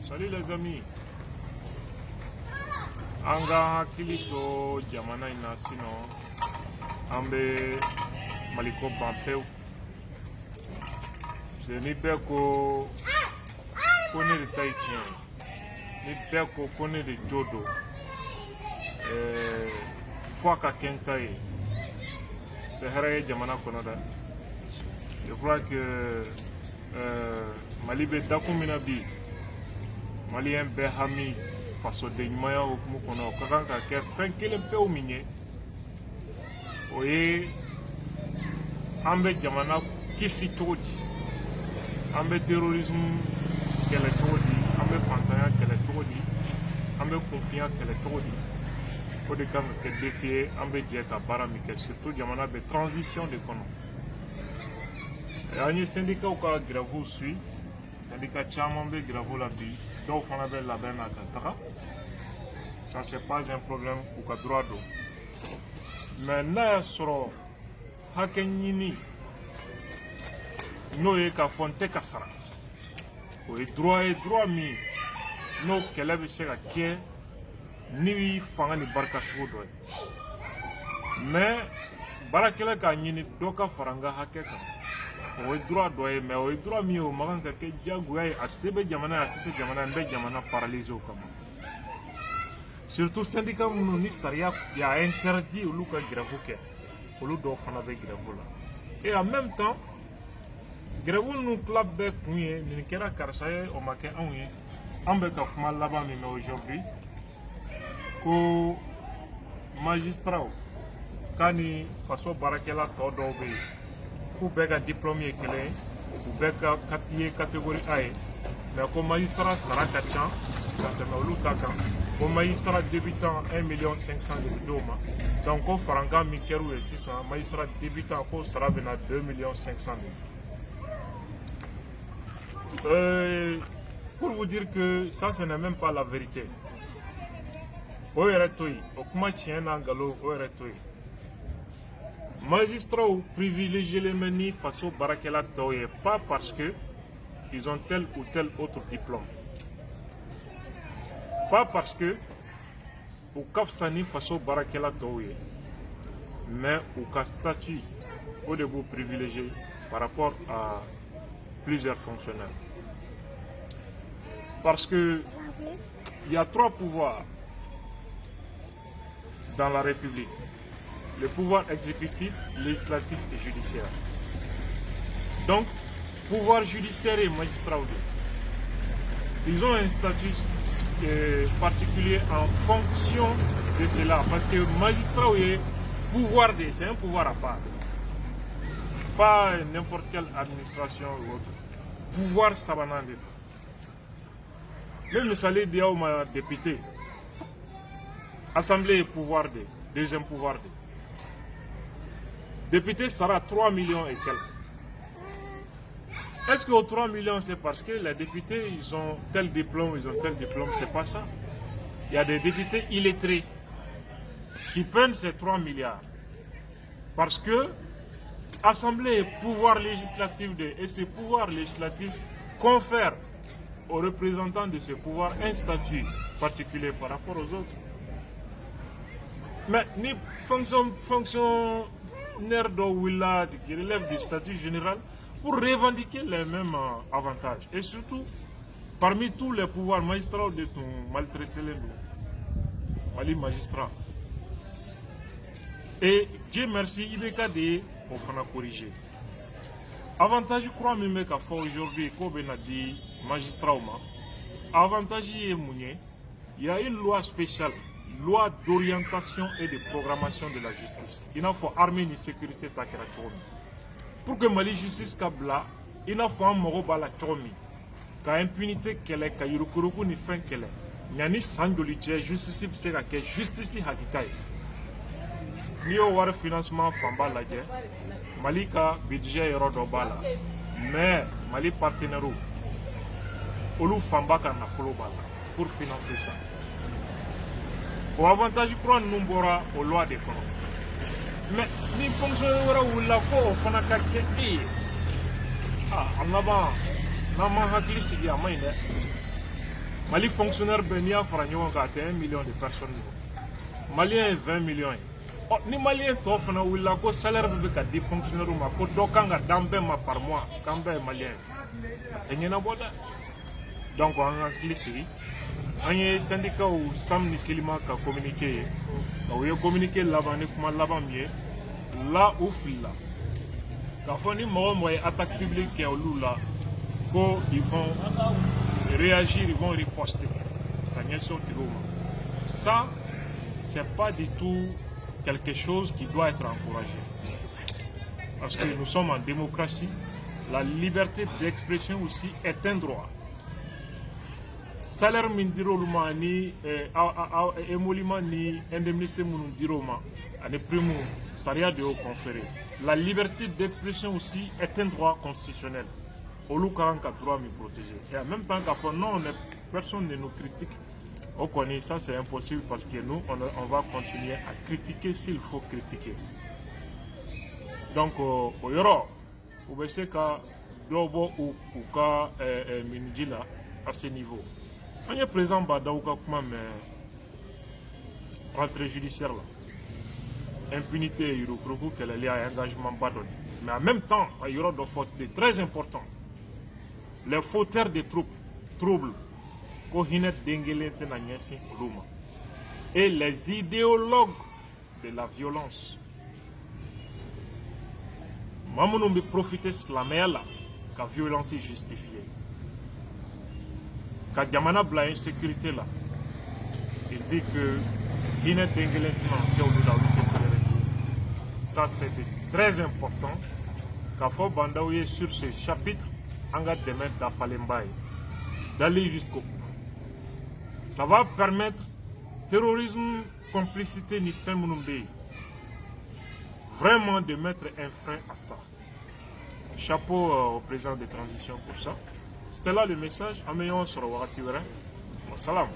Salut les amis. Anga hakilito jamana ina sino ambe maliko bampeu. Je ni beko kone de taïtien. Ni beko kone de jodo. Fwaka kenkai. De haraye jamana konoda. Je crois que Mali be dakumina bi. Malien Behami faso de ɲumanya hukumu kɔnɔ o ka kan ka kɛ fɛn kelen pewu min ye o ye an bɛ jamana kisi cogo di, an bɛ terrorisme kɛlɛ cogo di, an bɛ fantanya kɛlɛ cogo di, an bɛ kunfinya kɛlɛ cogo di. O de kan ka kɛ défi ye an bɛ jɛ ka baara min kɛ surtout jamana bɛ transition de kɔnɔ. An ye syndicat ka grève suit, syndicat caman bɛ grève la bi. Donc, on avait la benne à Katara. Ça, c'est pas un problème pour le droit d'eau. Maintenant, sur Hakenini, nous avons fait Kassara. Oui, droit et droit, mais nous avons fait ni fanga ni barka shudo. Mais, barakela ka nyini doka faranga hakeka. O droit doye mais o droit mi o maganga ke jaguay asebe jamana asebe jamana mbe jamana paralysé o kama surtout syndicat mu ni saria ya interdit o luka grève ke o lu do fana be grève la et en même temps grève nu club be kunye ni kera karsaye o make anwe ambe ka kuma laba mi aujourd'hui ko magistrat kani faso barakela to do be pour bɛɛ diplôme kelen u bɛɛ ka papier catégorie A ye mais ko magistrat sara ka ca ka tɛmɛ olu ta kan ko magistrat débutant 1,5 million ma donc ko farankan min kɛr'u ye sisan magistrat débutant ko sara bɛna 2,5 million. Pour vous dire que ça ce n'est même pas la vérité o yɛrɛ to yen o kuma tiɲɛ n'a nkalon o yɛrɛ to yen. Magistrats privilégiés les menus face au barakela toye pas parce que ils ont tel ou tel autre diplôme, pas parce que au kafsani face au barakela toye, mais au cas statut au début privilégié par rapport à plusieurs fonctionnaires. Parce que il y a trois pouvoirs dans la République. Le pouvoir exécutif, législatif et judiciaire. Donc, pouvoir judiciaire et magistrat, ils ont un statut particulier en fonction de cela. Parce que magistrat, pouvoir c'est un pouvoir à part. Pas n'importe quelle administration ou autre. Pouvoir sabanande. Même si les député, assemblée et pouvoir de, deuxième pouvoir de. Député sera 3 millions et quelques. Est-ce que aux 3 millions, c'est parce que les députés, ils ont tel diplôme, c'est pas ça. Il y a des députés illettrés qui prennent ces 3 milliards. Parce que Assemblée et pouvoir législatif et ce pouvoir législatif confèrent aux représentants de ce pouvoir un statut particulier par rapport aux autres. Mais ni fonction qui relève du statut général pour revendiquer les mêmes avantages. Et surtout, parmi tous les pouvoirs magistrats de ton maltraité les Mali magistrat. Et Dieu merci, il est des au fana corrigé. Avantage, je crois, même qu'à fort aujourd'hui, comme on a dit, magistrat, avantage, il y a une loi spéciale. Loi d'orientation et de programmation de la justice. Il faut armée et sécurité takera chomi. Pour que Mali justice kabla, il faut un moro bala chomi. Ka impunité kele, ka yurukuruku ni fin kele. Nyani sangolije justice psera ke justice hakikai. Niyo war financement famba laje. Mali ka budget erodo bala. Mais Mali partenaire olu famba ka na folo bala pour financer ça. Au avantage, prendre nous bora aux lois des colons. Mais ni fonctionnaires ou la ko fana ka ke en avant, n'a pas hakili sigi à main. Mali fonctionnaire Benia Fragnon a 1 million de personnes. Malien 20 millions. Oh, ni Malien t'offre na willa ko salaire be ka di fonctionnaire ma ko do kanga dambe ma par mois kamba Malien. Tenyena boda. Donc on a cliché. Un syndicat ou Sam Nissilima qui a communiqué, qui a communiqué là-bas, là où il là. Quand on a une attaque publique qui est là, ils vont réagir, ils vont riposter. Ça, ce n'est pas du tout quelque chose qui doit être encouragé. Parce que nous sommes en démocratie, la liberté d'expression aussi est un droit. Salaire mindiroluma ni émolument ni indemnité mundiroma ane primo saria de haut conféré. La liberté d'expression aussi est un droit constitutionnel. Olu karanka droit me protéger. Et en même temps qu'à fond non, personne ne nous critique. On connaît ça, c'est impossible parce que nous on va continuer à critiquer s'il faut critiquer. Donc au yoro, au ka dobo ou ka minjila à ce niveau. On est présent dans rentrée judiciaire là. Impunité, il y a qu'elle est à engagement badon. Mais en même temps, il y aura des fautes très importantes. Les fauteurs des troubles, et les idéologues de la violence. Maman nous profiter de la mer la violence est justifiée. Quand Yamana bla insécurité là, il dit que ça c'est très important. Quand faut bandaouiller sur ce chapitre, on va démettre d'Afalembaï, d'aller jusqu'au bout. Ça va permettre terrorisme, complicité ni fin mounumbe. Vraiment de mettre un frein à ça. Chapeau au président de transition pour ça. C'était là le message. Amélion sur le Warati. Salam.